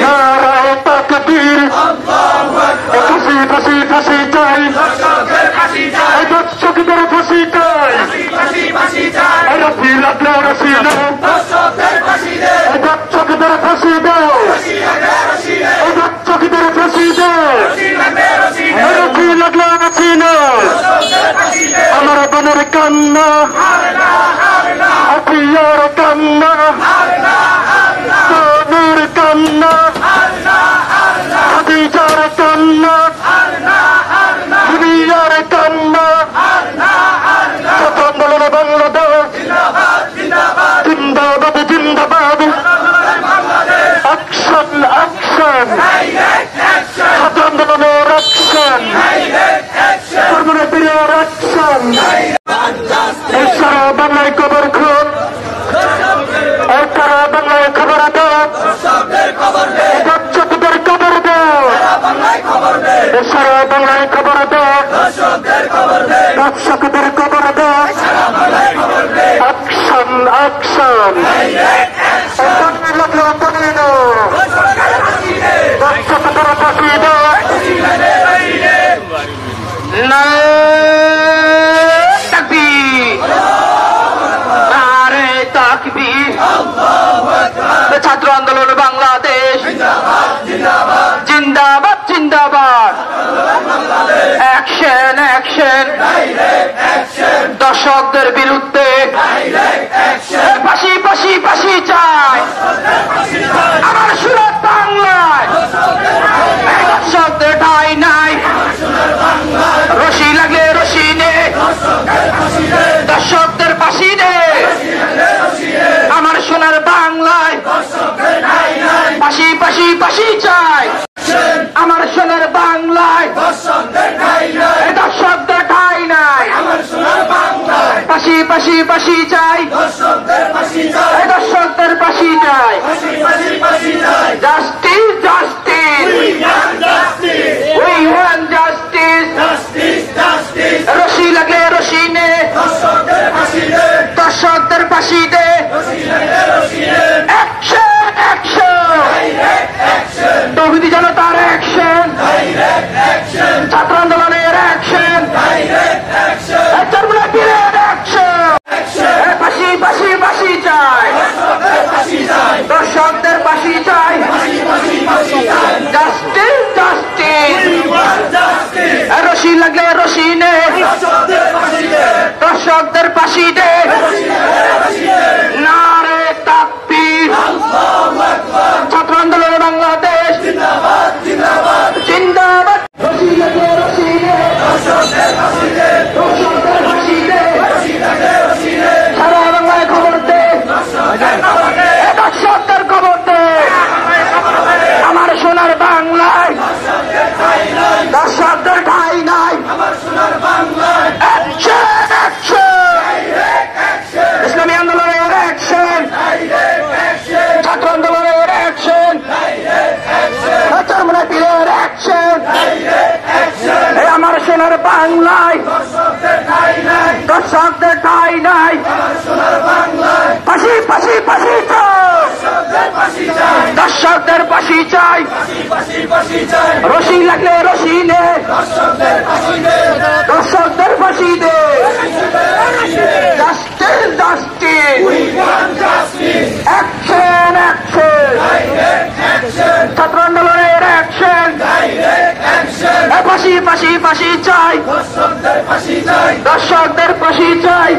নারায়ে তাকবীর, ফাঁসি ফাঁসি ফাঁসি চাই, এই দর্শকদের ফাঁসি চাই, রশি লাগলে রশি দাও, এই দর্শকদের ফাঁসি দাও, এই দর্শকদের ফাঁসি দাও, রশি লাগলে রশি দাও। আমার বোনের কান্না, আপিয়ার কান্না, সোনুর কান্না, খাদিজার কান্না, দুনিয়ার কান্না, ছাত্র আন্দোলন বাংলাদেশ জিন্দাবাদ জিন্দাবাদ, অ্যাকশন অ্যাকশন, ছাত্র আন্দোলনের অ্যাকশন, কর্মরতের অ্যাকশন। সারা বাংলায় খবর খুন, সারা বাংলায় খবর দাও, দর্শকদের খবর দাও, সারা বাংলায় খবর দাও, দর্শকদের খবর দাও, অ্যাকশন অ্যাকশন, দর্শকদের ফাঁসি দাও। ছাত্র আন্দোলন বাংলাদেশ জিন্দাবাদ জিন্দাবাদ, অ্যাকশন অ্যাকশন, দর্শকদের বিরুদ্ধে ফাঁসি ফাঁসি ফাঁসি চাই, আমার সুরত বাংলায় দর্শকদের ঠাঁই নাই, রশি লাগলে রশি নে, দর্শকদের ফাঁসি দে, আমার সোনার বাংলায় ফাঁসি ফাঁসি ফাঁসি চাই, আমার সোনার বাংলায় দর্শকদের ঠাঁই নাই, ফাঁসি ফাঁসি ফাঁসি চাই, দর্শকদের ফাঁসি চাই, justice justice, we want justice, রশি লাগলে রশি নে, দর্শকদের ফাঁসি দে, অ্যাকশন অ্যাকশন, তৌহিদি জনতার অ্যাকশন, ছাত্র আন্দোলনের অ্যাকশন, চরমনাইয়ের অ্যাকশন, ফাঁসি ফাঁসি ফাঁসি চাই, দর্শকদের ফাঁসি চাই, জাস্টিস জাস্টিস, রশি লাগলে রশি নে, দর্শকদের ফাঁসি দে, নারায়ে তাকবীর, ছাত্র আন্দোলন বাংলাদেশ জিন্দাবাদ, রশি লাগলে রশি নে, দর্শকদের ফাঁসি দে, সারা বাংলায় খবর দে, দর্শকদের খবর দে, আমার সোনার বাংলায় দর্শকদের ঠাঁই নাই, অ্যাকশন অ্যাকশন, ইসলামী আন্দোলনের অ্যাকশন, ছাত্র আন্দোলনের অ্যাকশন, চরমনাইয়ের অ্যাকশন, আমার সোনার বাংলায় দর্শকদের ঠাঁই নাই, ফাঁসি ফাঁসি ফাঁসি চাই, দর্শকদের ফাঁসি চাই, রশি লাগলে রশি নে, দর্শকদের ফাঁসি দে, জাস্টিস জাস্টিস, অ্যাকশন অ্যাকশন, ছাত্র আন্দোলনের অ্যাকশন, ফাঁসি ফাঁসি ফাঁসি চাই, দর্শকদের ফাঁসি চাই।